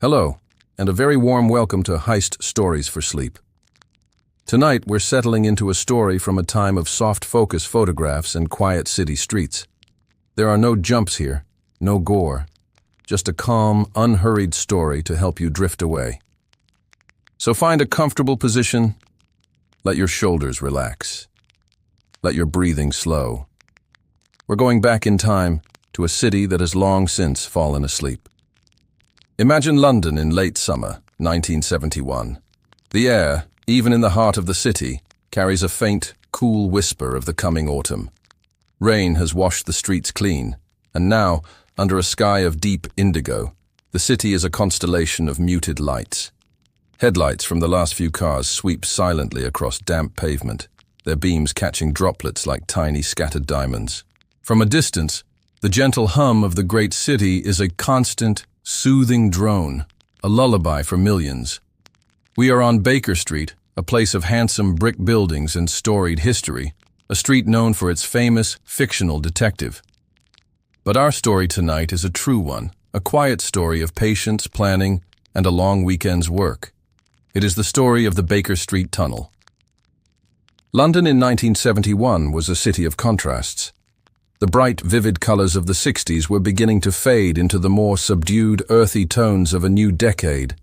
Hello, and a very warm welcome to Heist Stories for Sleep. Tonight we're settling into a story from a time of soft focus photographs and quiet city streets. There are no jumps here, no gore, just a calm, unhurried story to help you drift away. So find a comfortable position, let your shoulders relax, let your breathing slow. We're going back in time to a city that has long since fallen asleep. Imagine London in late summer, 1971. The air, even in the heart of the city, carries a faint, cool whisper of the coming autumn. Rain has washed the streets clean, and now, under a sky of deep indigo, the city is a constellation of muted lights. Headlights from the last few cars sweep silently across damp pavement, their beams catching droplets like tiny scattered diamonds. From a distance, the gentle hum of the great city is a constant, soothing drone, a lullaby for millions. We are on Baker Street, a place of handsome brick buildings and storied history, a street known for its famous, fictional detective. But our story tonight is a true one, a quiet story of patience, planning, and a long weekend's work. It is the story of the Baker Street Tunnel. London in 1971 was a city of contrasts. The bright, vivid colors of the 60s were beginning to fade into the more subdued, earthy tones of a new decade.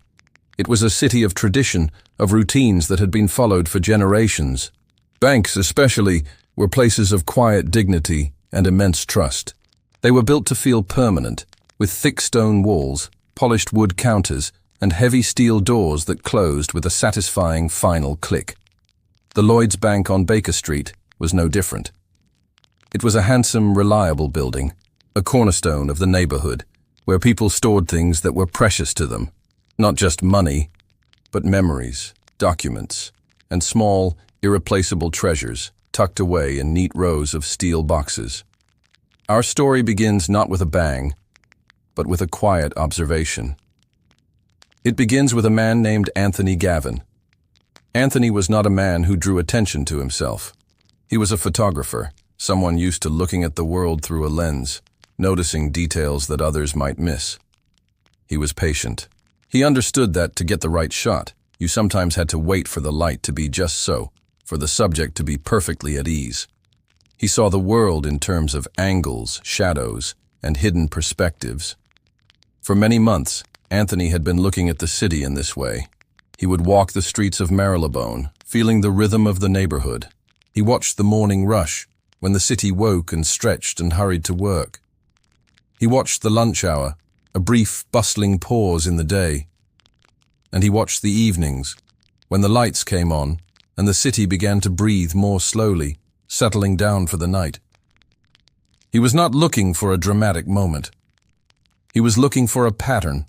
It was a city of tradition, of routines that had been followed for generations. Banks, especially, were places of quiet dignity and immense trust. They were built to feel permanent, with thick stone walls, polished wood counters, and heavy steel doors that closed with a satisfying final click. The Lloyds Bank on Baker Street was no different. It was a handsome, reliable building, a cornerstone of the neighborhood, where people stored things that were precious to them. Not just money, but memories, documents, and small, irreplaceable treasures tucked away in neat rows of steel boxes. Our story begins not with a bang, but with a quiet observation. It begins with a man named Anthony Gavin. Anthony was not a man who drew attention to himself. He was a photographer, someone used to looking at the world through a lens, noticing details that others might miss. He was patient. He understood that to get the right shot, you sometimes had to wait for the light to be just so, for the subject to be perfectly at ease. He saw the world in terms of angles, shadows, and hidden perspectives. For many months, Anthony had been looking at the city in this way. He would walk the streets of Marylebone, feeling the rhythm of the neighborhood. He watched the morning rush, when the city woke and stretched and hurried to work. He watched the lunch hour, a brief, bustling pause in the day. And he watched the evenings, when the lights came on and the city began to breathe more slowly, settling down for the night. He was not looking for a dramatic moment. He was looking for a pattern,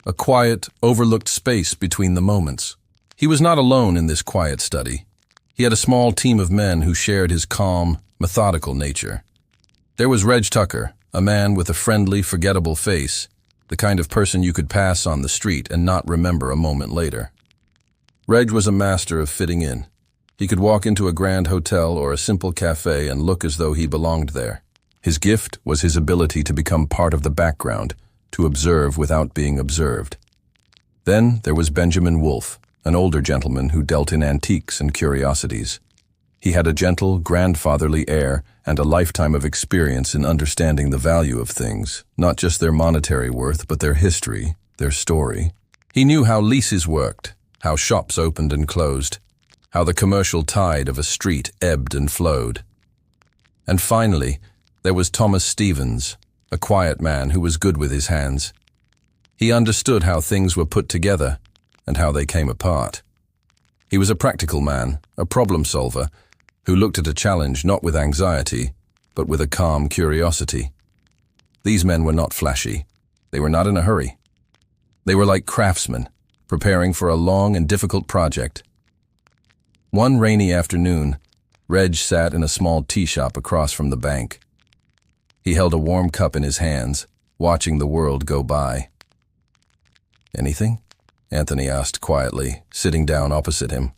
a quiet, overlooked space between the moments. He was not alone in this quiet study. He had a small team of men who shared his calm, methodical nature. There was Reg Tucker, a man with a friendly, forgettable face, the kind of person you could pass on the street and not remember a moment later. Reg was a master of fitting in. He could walk into a grand hotel or a simple cafe and look as though he belonged there. His gift was his ability to become part of the background, to observe without being observed. Then there was Benjamin Wolfe, an older gentleman who dealt in antiques and curiosities. He had a gentle, grandfatherly air and a lifetime of experience in understanding the value of things, not just their monetary worth, but their history, their story. He knew how leases worked, how shops opened and closed, how the commercial tide of a street ebbed and flowed. And finally, there was Thomas Stevens, a quiet man who was good with his hands. He understood how things were put together and how they came apart. He was a practical man, a problem solver, who looked at a challenge not with anxiety, but with a calm curiosity. These men were not flashy. They were not in a hurry. They were like craftsmen, preparing for a long and difficult project. One rainy afternoon, Reg sat in a small tea shop across from the bank. He held a warm cup in his hands, watching the world go by. "Anything?" Anthony asked quietly, sitting down opposite him.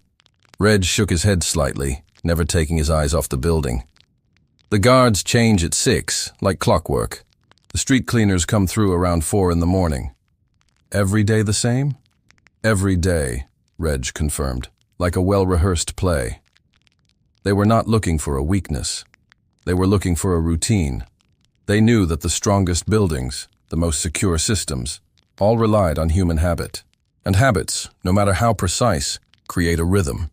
Reg shook his head slightly, never taking his eyes off the building. "The guards change at 6, like clockwork. The street cleaners come through around 4 in the morning." every day the same? Every day, Reg confirmed, like a well-rehearsed play. They were not looking for a weakness. They were looking for a routine. They knew that the strongest buildings, the most secure systems, all relied on human habit. And habits, no matter how precise, create a rhythm.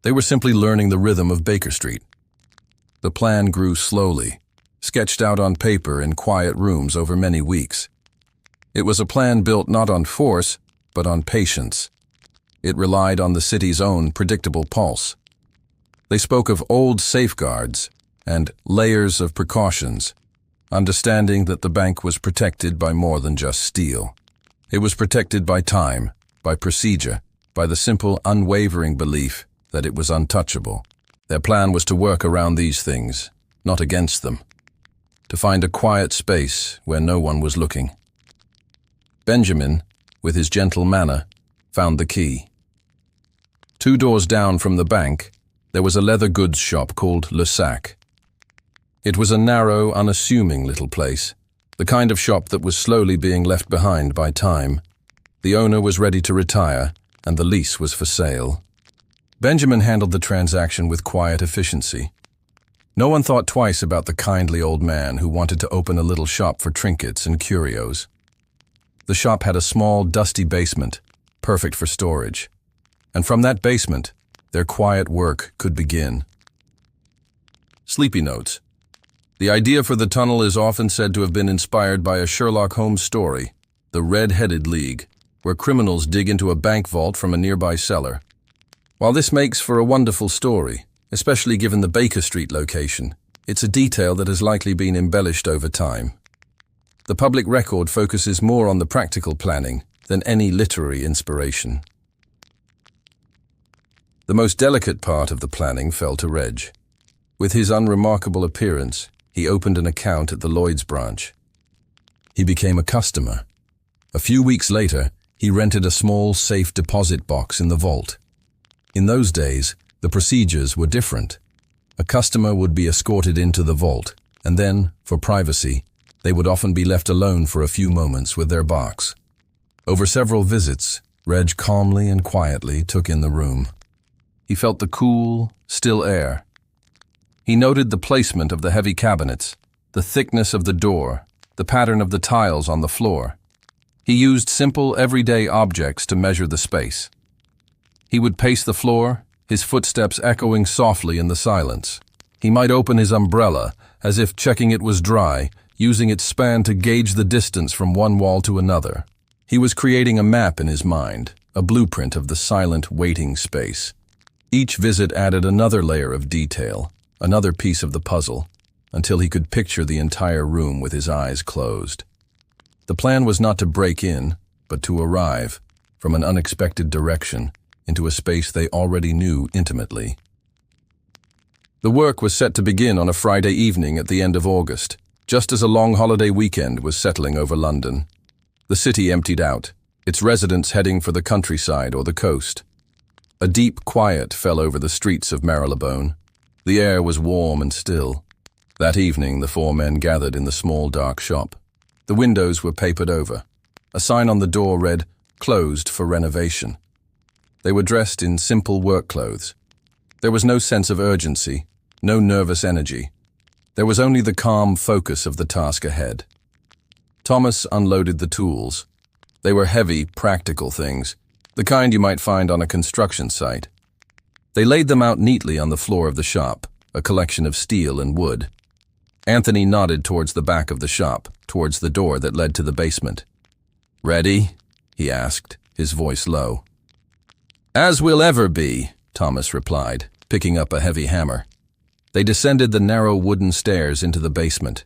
They were simply learning the rhythm of Baker Street. The plan grew slowly, sketched out on paper in quiet rooms over many weeks. It was a plan built not on force, but on patience. It relied on the city's own predictable pulse. They spoke of old safeguards and layers of precautions, understanding that the bank was protected by more than just steel. It was protected by time, by procedure, by the simple, unwavering belief that it was untouchable. Their plan was to work around these things, not against them. To find a quiet space where no one was looking. Benjamin, with his gentle manner, found the key. 2 doors down from the bank, there was a leather goods shop called Le Sac. It was a narrow, unassuming little place, the kind of shop that was slowly being left behind by time. The owner was ready to retire, and the lease was for sale. Benjamin handled the transaction with quiet efficiency. No one thought twice about the kindly old man who wanted to open a little shop for trinkets and curios. The shop had a small, dusty basement, perfect for storage. And from that basement, their quiet work could begin. Sleepy notes. The idea for the tunnel is often said to have been inspired by a Sherlock Holmes story, The Red-Headed League, where criminals dig into a bank vault from a nearby cellar. While this makes for a wonderful story, especially given the Baker Street location, it's a detail that has likely been embellished over time. The public record focuses more on the practical planning than any literary inspiration. The most delicate part of the planning fell to Reg. With his unremarkable appearance, he opened an account at the Lloyd's branch. He became a customer. A few weeks later, he rented a small safe deposit box in the vault. In those days, the procedures were different. A customer would be escorted into the vault, and then, for privacy, they would often be left alone for a few moments with their box. Over several visits, Reg calmly and quietly took in the room. He felt the cool, still air. He noted the placement of the heavy cabinets, the thickness of the door, the pattern of the tiles on the floor. He used simple, everyday objects to measure the space. He would pace the floor, his footsteps echoing softly in the silence. He might open his umbrella, as if checking it was dry, using its span to gauge the distance from one wall to another. He was creating a map in his mind, a blueprint of the silent, waiting space. Each visit added another layer of detail, another piece of the puzzle, until he could picture the entire room with his eyes closed. The plan was not to break in, but to arrive, from an unexpected direction, into a space they already knew intimately. The work was set to begin on a Friday evening at the end of August, just as a long holiday weekend was settling over London. The city emptied out, its residents heading for the countryside or the coast. A deep quiet fell over the streets of Marylebone. The air was warm and still. That evening, the 4 men gathered in the small, dark shop. The windows were papered over. A sign on the door read, "Closed for renovation." They were dressed in simple work clothes. There was no sense of urgency, no nervous energy. There was only the calm focus of the task ahead. Thomas unloaded the tools. They were heavy, practical things, the kind you might find on a construction site. They laid them out neatly on the floor of the shop, a collection of steel and wood. Anthony nodded towards the back of the shop, towards the door that led to the basement. "Ready?" he asked, his voice low. "As we'll ever be," Thomas replied, picking up a heavy hammer. They descended the narrow wooden stairs into the basement.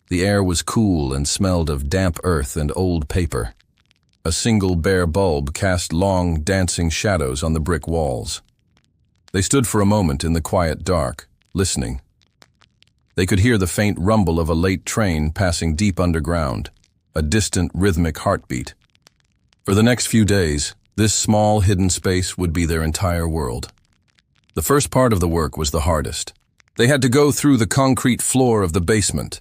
The air was cool and smelled of damp earth and old paper. A single bare bulb cast long, dancing shadows on the brick walls. They stood for a moment in the quiet dark, listening. They could hear the faint rumble of a late train passing deep underground, a distant rhythmic heartbeat. For the next few days, this small hidden space would be their entire world. The first part of the work was the hardest. They had to go through the concrete floor of the basement.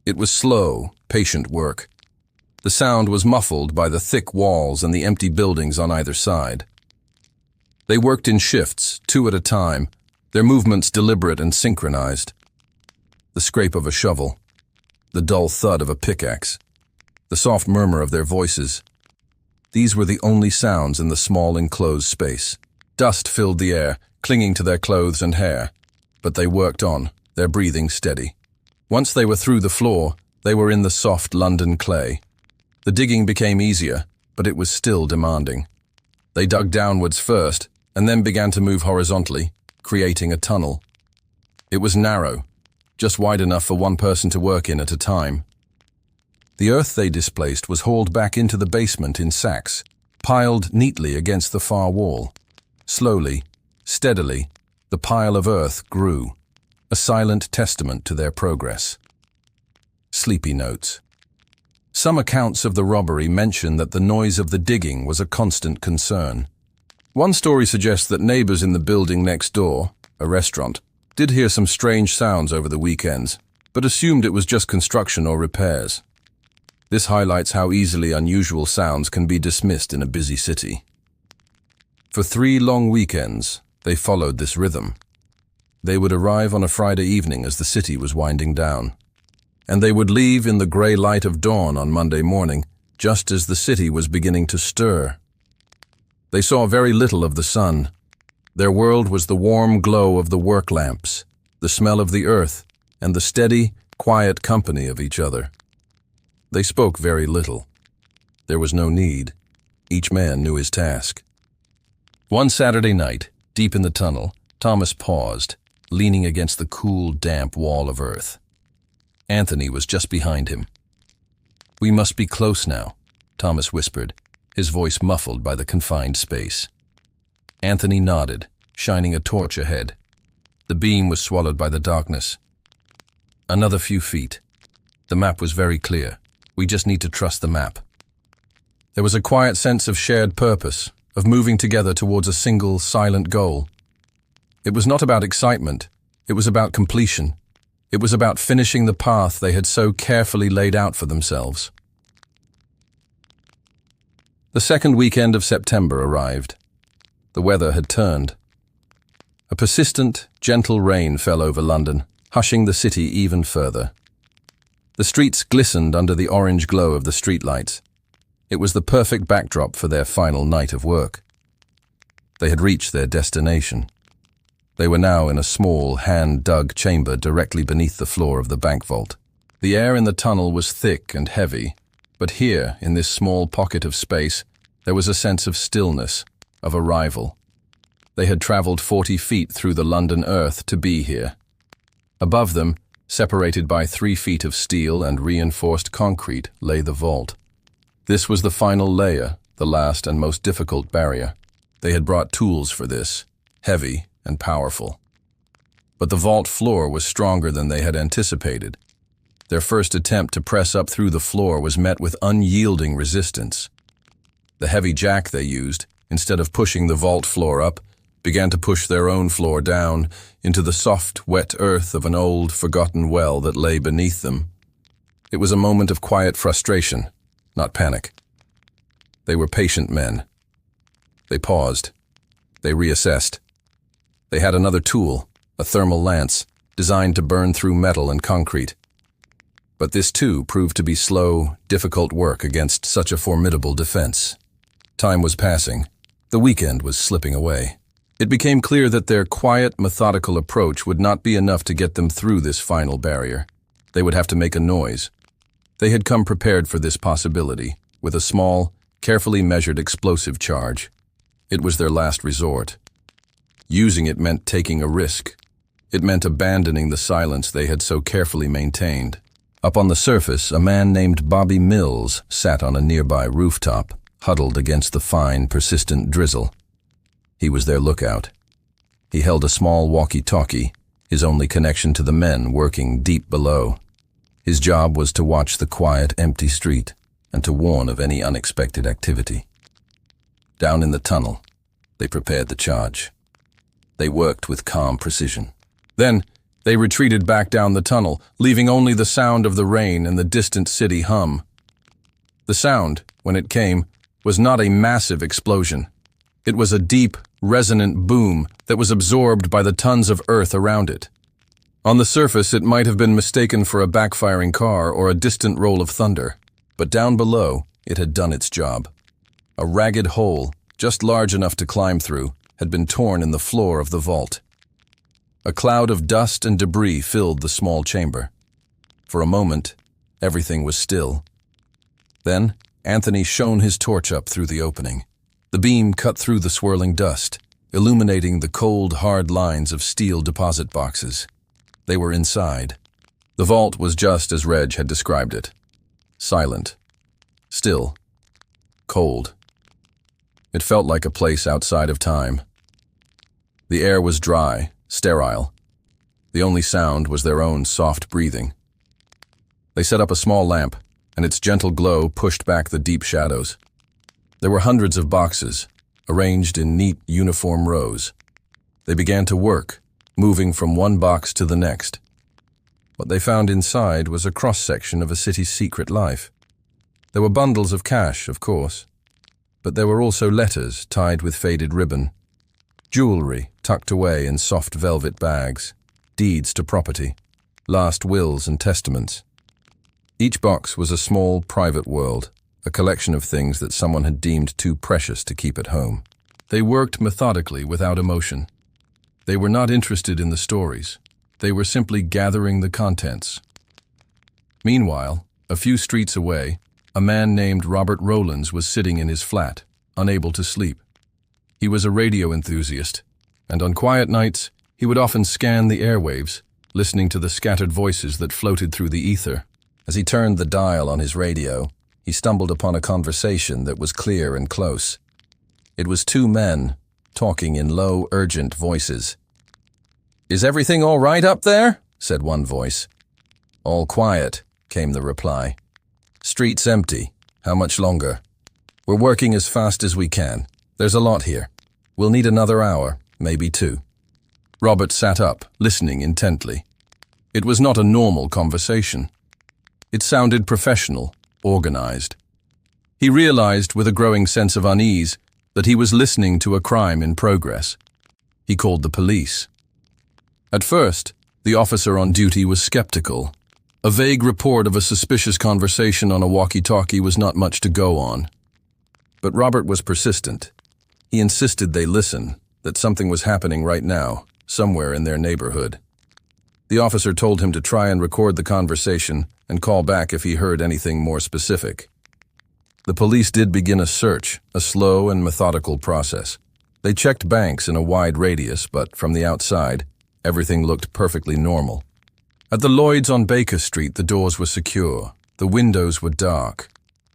It was slow, patient work. The sound was muffled by the thick walls and the empty buildings on either side. They worked in shifts, 2 at a time, their movements deliberate and synchronized. The scrape of a shovel, the dull thud of a pickaxe, the soft murmur of their voices. These were the only sounds in the small enclosed space. Dust filled the air, clinging to their clothes and hair, but they worked on, their breathing steady. Once they were through the floor, they were in the soft London clay. The digging became easier, but it was still demanding. They dug downwards first, and then began to move horizontally, creating a tunnel. It was narrow, just wide enough for one person to work in at a time. The earth they displaced was hauled back into the basement in sacks, piled neatly against the far wall. Slowly, steadily, the pile of earth grew, a silent testament to their progress. Sleepy notes. Some accounts of the robbery mention that the noise of the digging was a constant concern. One story suggests that neighbors in the building next door, a restaurant, did hear some strange sounds over the weekends, but assumed it was just construction or repairs. This highlights how easily unusual sounds can be dismissed in a busy city. For 3 long weekends, they followed this rhythm. They would arrive on a Friday evening as the city was winding down, and they would leave in the gray light of dawn on Monday morning, just as the city was beginning to stir. They saw very little of the sun. Their world was the warm glow of the work lamps, the smell of the earth, and the steady, quiet company of each other. They spoke very little. There was no need. Each man knew his task. One Saturday night, deep in the tunnel, Thomas paused, leaning against the cool, damp wall of earth. Anthony was just behind him. "We must be close now," Thomas whispered, his voice muffled by the confined space. Anthony nodded, shining a torch ahead. The beam was swallowed by the darkness. Another few feet. The map was very clear. We just need to trust the map. There was a quiet sense of shared purpose, of moving together towards a single, silent goal. It was not about excitement. It was about completion. It was about finishing the path they had so carefully laid out for themselves. The second weekend of September arrived. The weather had turned. A persistent, gentle rain fell over London, hushing the city even further. The streets glistened under the orange glow of the streetlights. It was the perfect backdrop for their final night of work. They had reached their destination. They were now in a small, hand-dug chamber directly beneath the floor of the bank vault. The air in the tunnel was thick and heavy, but here, in this small pocket of space, there was a sense of stillness, of arrival. They had traveled 40 feet through the London earth to be here. Above them, separated by 3 feet of steel and reinforced concrete, lay the vault. This was the final layer, the last and most difficult barrier. They had brought tools for this, heavy and powerful. But the vault floor was stronger than they had anticipated. Their first attempt to press up through the floor was met with unyielding resistance. The heavy jack they used, instead of pushing the vault floor up, began to push their own floor down into the soft, wet earth of an old, forgotten well that lay beneath them. It was a moment of quiet frustration, not panic. They were patient men. They paused. They reassessed. They had another tool, a thermal lance, designed to burn through metal and concrete. But this too proved to be slow, difficult work against such a formidable defense. Time was passing. The weekend was slipping away. It became clear that their quiet, methodical approach would not be enough to get them through this final barrier. They would have to make a noise. They had come prepared for this possibility, with a small, carefully measured explosive charge. It was their last resort. Using it meant taking a risk. It meant abandoning the silence they had so carefully maintained. Up on the surface, a man named Bobby Mills sat on a nearby rooftop, huddled against the fine, persistent drizzle. He was their lookout. He held a small walkie-talkie, his only connection to the men working deep below. His job was to watch the quiet, empty street and to warn of any unexpected activity. Down in the tunnel, they prepared the charge. They worked with calm precision. Then, they retreated back down the tunnel, leaving only the sound of the rain and the distant city hum. The sound, when it came, was not a massive explosion. It was a deep, resonant boom that was absorbed by the tons of earth around it. On the surface, it might have been mistaken for a backfiring car or a distant roll of thunder, but down below, it had done its job. A ragged hole, just large enough to climb through, had been torn in the floor of the vault. A cloud of dust and debris filled the small chamber. For a moment, everything was still. Then, Anthony shone his torch up through the opening. The beam cut through the swirling dust, illuminating the cold, hard lines of steel deposit boxes. They were inside. The vault was just as Reg had described it. Silent. Still. Cold. It felt like a place outside of time. The air was dry, sterile. The only sound was their own soft breathing. They set up a small lamp, and its gentle glow pushed back the deep shadows. There were hundreds of boxes, arranged in neat, uniform rows. They began to work, moving from one box to the next. What they found inside was a cross-section of a city's secret life. There were bundles of cash, of course, but there were also letters tied with faded ribbon, jewelry tucked away in soft velvet bags, deeds to property, last wills and testaments. Each box was a small, private world, a collection of things that someone had deemed too precious to keep at home. They worked methodically without emotion. They were not interested in the stories. They were simply gathering the contents. Meanwhile, a few streets away, a man named Robert Rowlands was sitting in his flat, unable to sleep. He was a radio enthusiast, and on quiet nights, he would often scan the airwaves, listening to the scattered voices that floated through the ether. As he turned the dial on his radio, he stumbled upon a conversation that was clear and close. It was two men, talking in low, urgent voices. "Is everything all right up there?" said one voice. "All quiet," came the reply. "Streets empty. How much longer? We're working as fast as we can. There's a lot here. We'll need another hour, maybe two." Robert sat up, listening intently. It was not a normal conversation. It sounded professional, organized. He realized with a growing sense of unease that he was listening to a crime in progress. He called the police. At first, the officer on duty was skeptical. A vague report of a suspicious conversation on a walkie-talkie was not much to go on. But Robert was persistent. He insisted they listen, that something was happening right now, somewhere in their neighborhood. The officer told him to try and record the conversation and call back if he heard anything more specific. The police did begin a search, a slow and methodical process. They checked banks in a wide radius, but from the outside, everything looked perfectly normal. At the Lloyd's on Baker Street, the doors were secure. The windows were dark.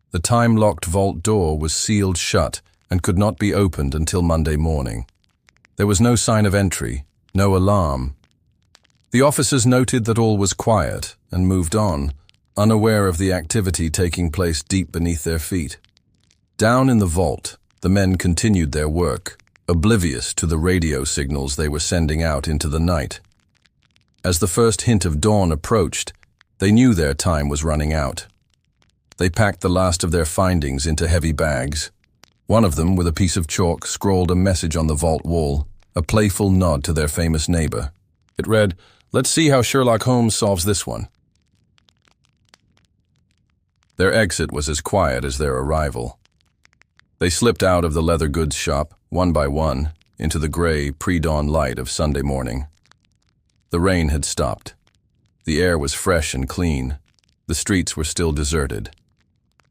The time-locked vault door was sealed shut and could not be opened until Monday morning. There was no sign of entry, no alarm. The officers noted that all was quiet and moved on, unaware of the activity taking place deep beneath their feet. Down in the vault, the men continued their work, oblivious to the radio signals they were sending out into the night. As the first hint of dawn approached, they knew their time was running out. They packed the last of their findings into heavy bags. One of them, with a piece of chalk, scrawled a message on the vault wall, a playful nod to their famous neighbor. It read, "Let's see how Sherlock Holmes solves this one." Their exit was as quiet as their arrival. They slipped out of the leather goods shop, one by one, into the gray, pre-dawn light of Sunday morning. The rain had stopped. The air was fresh and clean. The streets were still deserted.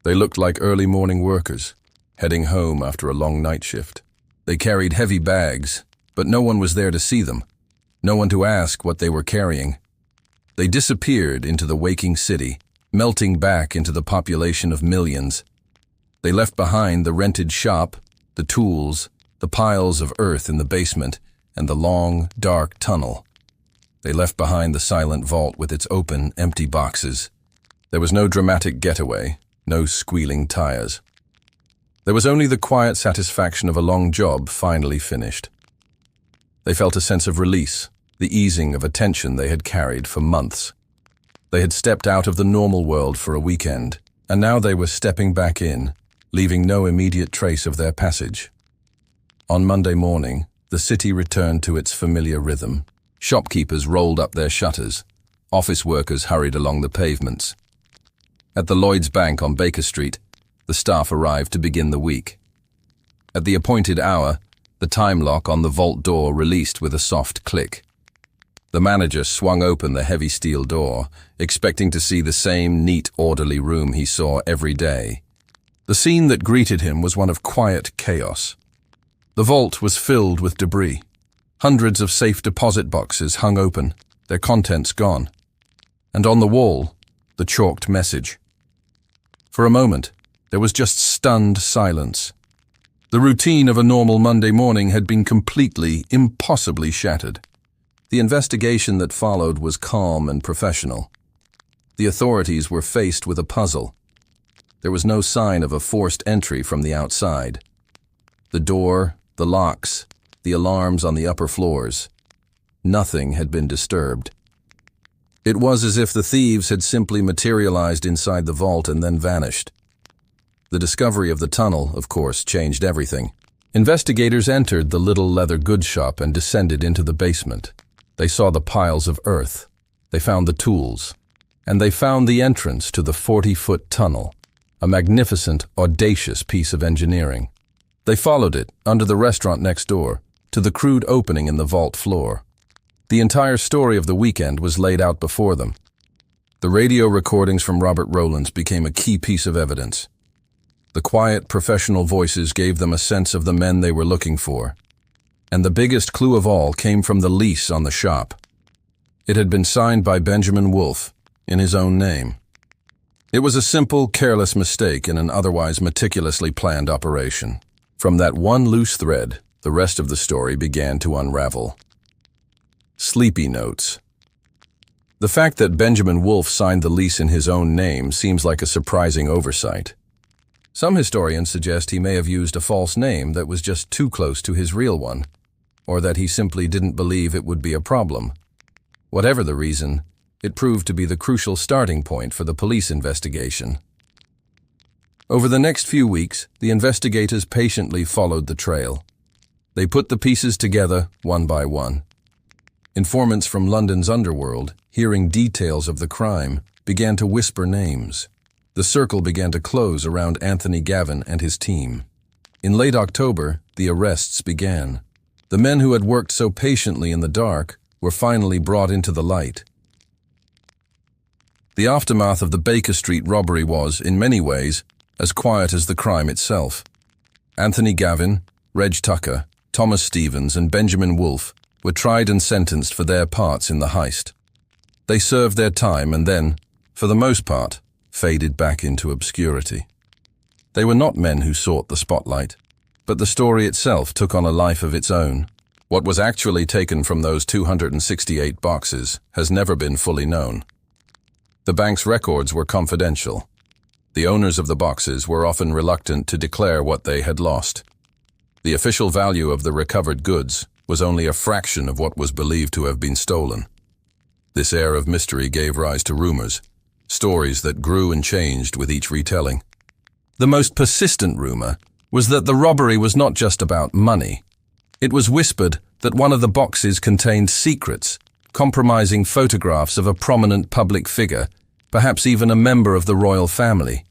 They looked like early morning workers, heading home after a long night shift. They carried heavy bags, but no one was there to see them, no one to ask what they were carrying. They disappeared into the waking city, melting back into the population of millions. They left behind the rented shop, the tools, the piles of earth in the basement, and the long, dark tunnel. They left behind the silent vault with its open, empty boxes. There was no dramatic getaway, no squealing tires. There was only the quiet satisfaction of a long job finally finished. They felt a sense of release, the easing of a tension they had carried for months. They had stepped out of the normal world for a weekend, and now they were stepping back in, leaving no immediate trace of their passage. On Monday morning, the city returned to its familiar rhythm. Shopkeepers rolled up their shutters. Office workers hurried along the pavements. At the Lloyd's Bank on Baker Street, the staff arrived to begin the week. At the appointed hour, the time lock on the vault door released with a soft click. The manager swung open the heavy steel door, expecting to see the same neat, orderly room he saw every day. The scene that greeted him was one of quiet chaos. The vault was filled with debris. Hundreds of safe deposit boxes hung open, their contents gone. And on the wall, the chalked message. For a moment, there was just stunned silence. The routine of a normal Monday morning had been completely, impossibly shattered. The investigation that followed was calm and professional. The authorities were faced with a puzzle. There was no sign of a forced entry from the outside. The door, the locks, the alarms on the upper floors. Nothing had been disturbed. It was as if the thieves had simply materialized inside the vault and then vanished. The discovery of the tunnel, of course, changed everything. Investigators entered the little leather goods shop and descended into the basement. They saw the piles of earth. They found the tools. And they found the entrance to the 40-foot tunnel, a magnificent, audacious piece of engineering. They followed it, under the restaurant next door, to the crude opening in the vault floor. The entire story of the weekend was laid out before them. The radio recordings from Robert Rowlands became a key piece of evidence. The quiet, professional voices gave them a sense of the men they were looking for. And the biggest clue of all came from the lease on the shop. It had been signed by Benjamin Wolfe, in his own name. It was a simple, careless mistake in an otherwise meticulously planned operation. From that one loose thread, the rest of the story began to unravel. Sleepy notes. The fact that Benjamin Wolfe signed the lease in his own name seems like a surprising oversight. Some historians suggest he may have used a false name that was just too close to his real one, or that he simply didn't believe it would be a problem. Whatever the reason, it proved to be the crucial starting point for the police investigation. Over the next few weeks, the investigators patiently followed the trail. They put the pieces together one by one. Informants from London's underworld, hearing details of the crime, began to whisper names. The circle began to close around Anthony Gavin and his team. In late October, the arrests began. The men who had worked so patiently in the dark were finally brought into the light. The aftermath of the Baker Street robbery was, in many ways, as quiet as the crime itself. Anthony Gavin, Reg Tucker, Thomas Stevens, and Benjamin Wolfe were tried and sentenced for their parts in the heist. They served their time and then, for the most part, faded back into obscurity. They were not men who sought the spotlight, but the story itself took on a life of its own. What was actually taken from those 268 boxes has never been fully known. The bank's records were confidential. The owners of the boxes were often reluctant to declare what they had lost. The official value of the recovered goods was only a fraction of what was believed to have been stolen. This air of mystery gave rise to rumors, stories that grew and changed with each retelling. The most persistent rumor was that the robbery was not just about money. It was whispered that one of the boxes contained secrets, compromising photographs of a prominent public figure, perhaps even a member of the royal family.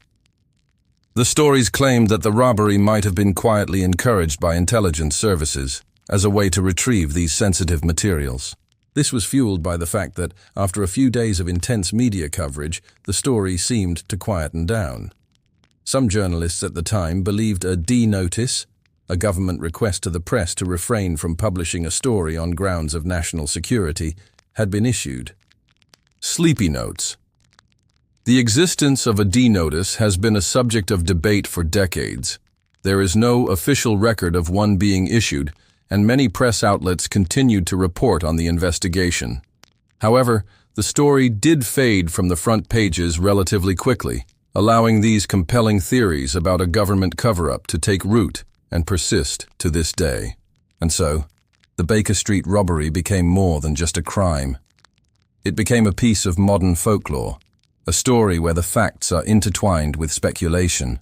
The stories claimed that the robbery might have been quietly encouraged by intelligence services as a way to retrieve these sensitive materials. This was fueled by the fact that, after a few days of intense media coverage, the story seemed to quieten down. Some journalists at the time believed a D-notice, a government request to the press to refrain from publishing a story on grounds of national security, had been issued. Sleepy notes. The existence of a D-notice has been a subject of debate for decades. There is no official record of one being issued, and many press outlets continued to report on the investigation. However, the story did fade from the front pages relatively quickly, allowing these compelling theories about a government cover-up to take root and persist to this day. And so, the Baker Street robbery became more than just a crime. It became a piece of modern folklore, A story where the facts are intertwined with speculation.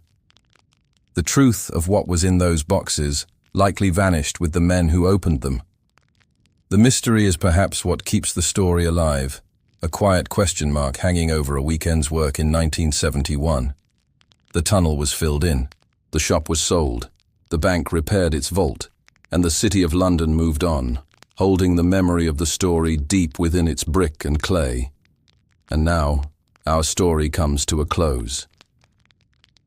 The truth of what was in those boxes likely vanished with the men who opened them. The mystery is perhaps what keeps the story alive, a quiet question mark hanging over a weekend's work in 1971. The tunnel was filled in, the shop was sold, the bank repaired its vault, and the City of London moved on, holding the memory of the story deep within its brick and clay. And now, our story comes to a close.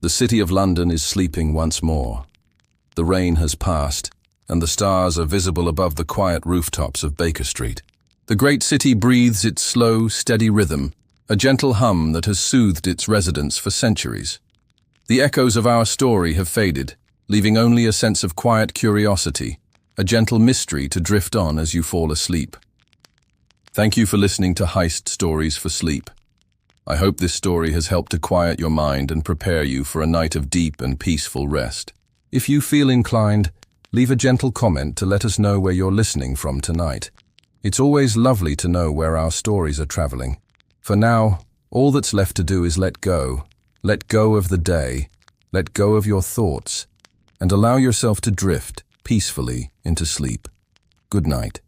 The City of London is sleeping once more. The rain has passed, and the stars are visible above the quiet rooftops of Baker Street. The great city breathes its slow, steady rhythm, a gentle hum that has soothed its residents for centuries. The echoes of our story have faded, leaving only a sense of quiet curiosity, a gentle mystery to drift on as you fall asleep. Thank you for listening to Heist Stories for Sleep. I hope this story has helped to quiet your mind and prepare you for a night of deep and peaceful rest. If you feel inclined, leave a gentle comment to let us know where you're listening from tonight. It's always lovely to know where our stories are traveling. For now, all that's left to do is let go. Let go of the day, let go of your thoughts, and allow yourself to drift peacefully into sleep. Good night.